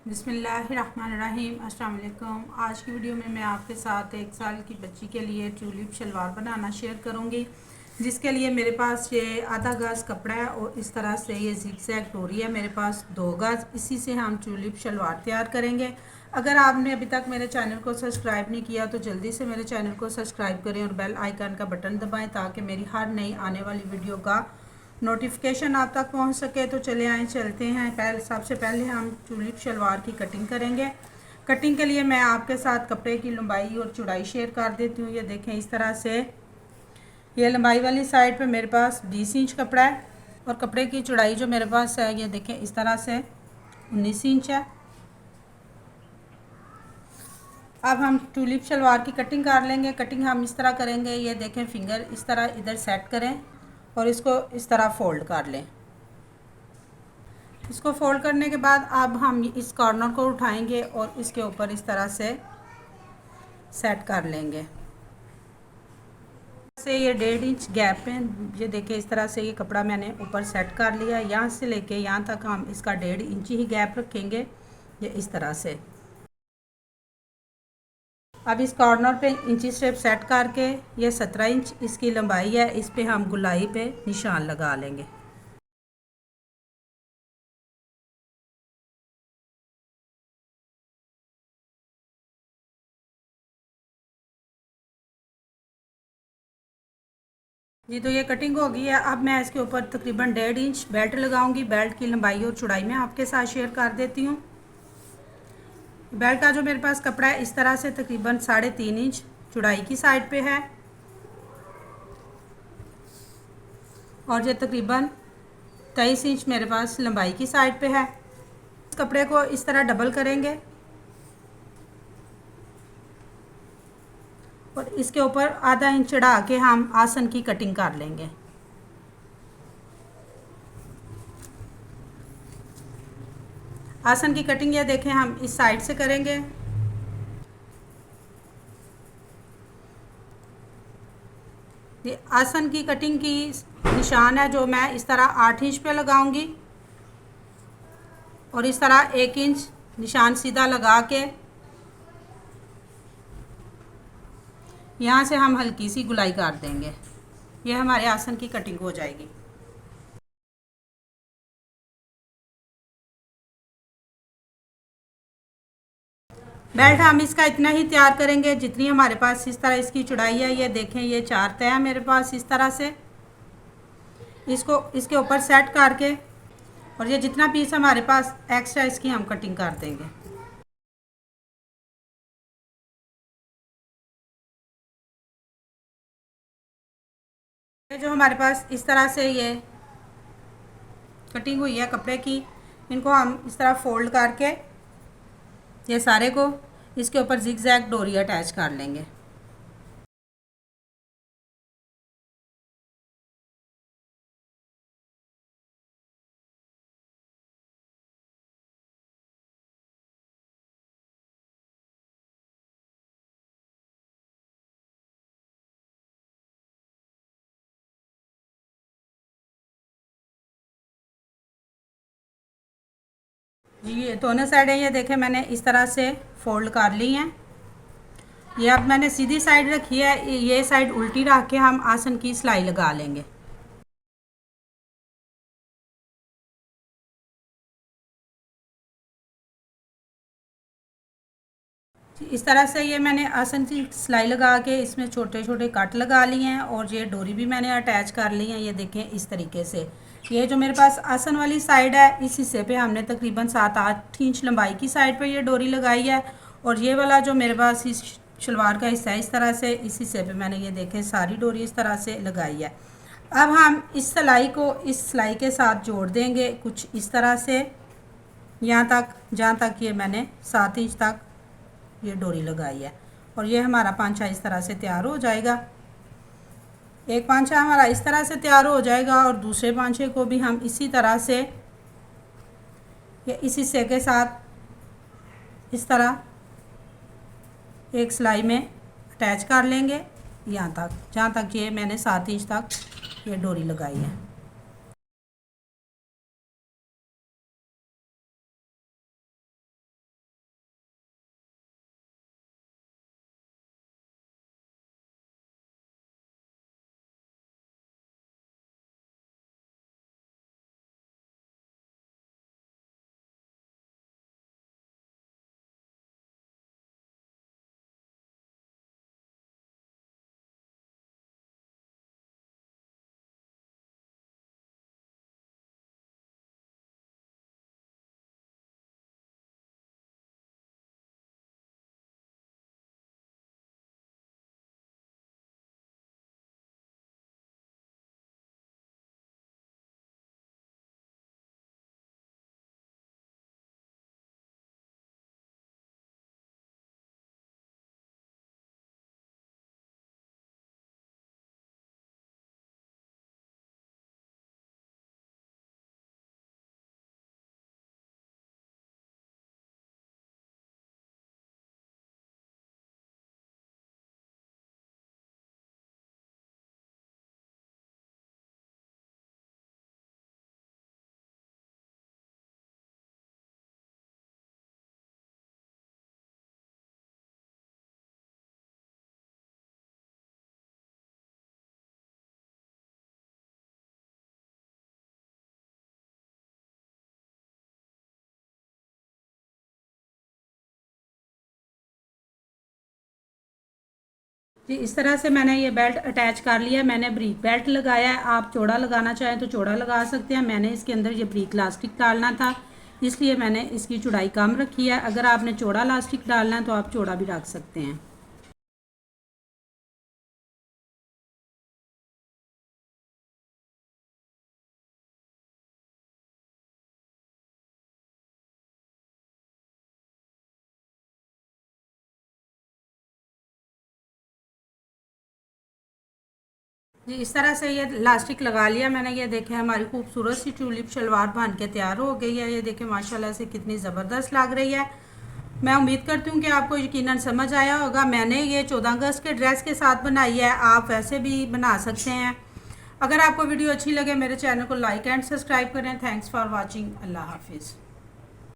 बिस्मिल्लाहिर्रहमानिर्रहीम। अस्सलाम वालेकुम। आज की वीडियो में मैं आपके साथ 1 साल की बच्ची के लिए ट्यूलिप शलवार बनाना शेयर करूंगी, जिसके लिए मेरे पास ये आधा गज कपड़ा है और इस तरह से ये ज़िगज़ैग डोरी है मेरे पास 2 गज। इसी से हम ट्यूलिप शलवार तैयार करेंगे। अगर आपने अभी तक मेरे चैनल को सब्सक्राइब नहीं किया तो जल्दी से मेरे चैनल को सब्सक्राइब करें और बेल आइकन का बटन दबाएं ताकि मेरी हर नई आने वाली वीडियो का नोटिफिकेशन आप तक पहुंच सके। तो चले आए चलते हैं। सबसे पहले हम ट्यूलिप शलवार की कटिंग करेंगे। कटिंग के लिए मैं आपके साथ कपड़े की लंबाई और चौड़ाई शेयर कर देती हूँ। ये देखें, इस तरह से ये लंबाई वाली साइड पे मेरे पास 20 इंच कपड़ा है और कपड़े की चौड़ाई जो मेरे पास है ये देखें इस तरह से 19 इंच है। अब हम ट्यूलिप शलवार की कटिंग कर लेंगे। कटिंग हम इस तरह करेंगे, ये देखें, फिंगर इस तरह इधर सेट करें और इसको इस तरह फोल्ड कर लें। इसको फोल्ड करने के बाद अब हम इस कॉर्नर को उठाएंगे और इसके ऊपर इस तरह से सेट कर लेंगे। से ये 1.5 इंच गैप है। ये देखिए, इस तरह से ये कपड़ा मैंने ऊपर सेट कर लिया। यहाँ से लेके यहाँ तक हम इसका 1.5 इंच ही गैप रखेंगे, ये इस तरह से। अब इस कॉर्नर पे इंची स्टेप सेट करके ये 17 इंच इसकी लंबाई है, इस पे हम गुलाई पे निशान लगा लेंगे। जी, तो ये कटिंग हो गई है। अब मैं इसके ऊपर तकरीबन 1.5 इंच बेल्ट लगाऊंगी। बेल्ट की लंबाई और चौड़ाई मैं आपके साथ शेयर कर देती हूँ। बेल्ट का जो मेरे पास कपड़ा है इस तरह से तकरीबन 3.5 इंच चौड़ाई की साइड पे है और ये तकरीबन 23 इंच मेरे पास लंबाई की साइड पे है। इस कपड़े को इस तरह डबल करेंगे और इसके ऊपर आधा इंच चढ़ा के हम आसन की कटिंग कर लेंगे। आसन की कटिंग ये देखें हम इस साइड से करेंगे। ये आसन की कटिंग की निशान है जो मैं इस तरह 8 इंच पे लगाऊंगी और इस तरह 1 इंच निशान सीधा लगा के यहाँ से हम हल्की सी गुलाई कर देंगे। ये हमारे आसन की कटिंग हो जाएगी। बेल्ट हम इसका इतना ही तैयार करेंगे जितनी हमारे पास इस तरह इसकी चौड़ाई है। ये देखें, ये 4 तय है मेरे पास। इस तरह से इसको इसके ऊपर सेट करके और ये जितना पीस हमारे पास एक्स्ट्रा इसकी हम कटिंग कर देंगे। ये जो हमारे पास इस तरह से ये कटिंग हुई है कपड़े की, इनको हम इस तरह फोल्ड करके ये सारे को इसके ऊपर जिगजैग डोरी अटैच कर लेंगे। जी, ये दोनों साइडें ये देखें मैंने इस तरह से फोल्ड कर ली हैं। ये अब मैंने सीधी साइड रखी है, ये साइड उल्टी रख के हम आसन की सिलाई लगा लेंगे। इस तरह से ये मैंने आसन की सिलाई लगा के इसमें छोटे छोटे कट लगा लिए हैं और ये डोरी भी मैंने अटैच कर ली है। ये देखें इस तरीके से। ये जो मेरे पास आसन वाली साइड है इस हिस्से पे हमने तकरीबन 7-8 इंच लंबाई की साइड पे ये डोरी लगाई है और ये वाला जो मेरे पास इस शलवार का हिस्सा है इस तरह से इस हिस्से पे मैंने ये देखें सारी डोरी इस तरह से लगाई है। अब हम इस सिलाई को इस सिलाई के साथ जोड़ देंगे कुछ इस तरह से, यहाँ तक जहाँ तक ये मैंने 7 इंच तक ये डोरी लगाई है और ये हमारा पांचा इस तरह से तैयार हो जाएगा। एक पांचा हमारा इस तरह से तैयार हो जाएगा और दूसरे पांचे को भी हम इसी तरह से ये इस हिस्से के साथ इस तरह एक सिलाई में अटैच कर लेंगे यहाँ तक जहाँ तक ये मैंने 7 इंच तक ये डोरी लगाई है। जी इस तरह से मैंने ये बेल्ट अटैच कर लिया है। मैंने ब्रीक बेल्ट लगाया है, आप चौड़ा लगाना चाहें तो चौड़ा लगा सकते हैं। मैंने इसके अंदर ये ब्रीक इलास्टिक डालना था, इसलिए मैंने इसकी चौड़ाई कम रखी है। अगर आपने चौड़ा इलास्टिक डालना है तो आप चौड़ा भी रख सकते हैं। जी इस तरह से ये इलास्टिक लगा लिया मैंने। ये देखें हमारी खूबसूरत सी ट्यूलिप शलवार बन के तैयार हो गई है। ये देखें माशाल्लाह से कितनी ज़बरदस्त लग रही है। मैं उम्मीद करती हूँ कि आपको यकीनन समझ आया होगा। मैंने ये 14 अगस्त के ड्रेस के साथ बनाई है, आप वैसे भी बना सकते हैं। अगर आपको वीडियो अच्छी लगे मेरे चैनल को लाइक एंड सब्सक्राइब करें। Thanks for watching. अल्लाह हाफिज़।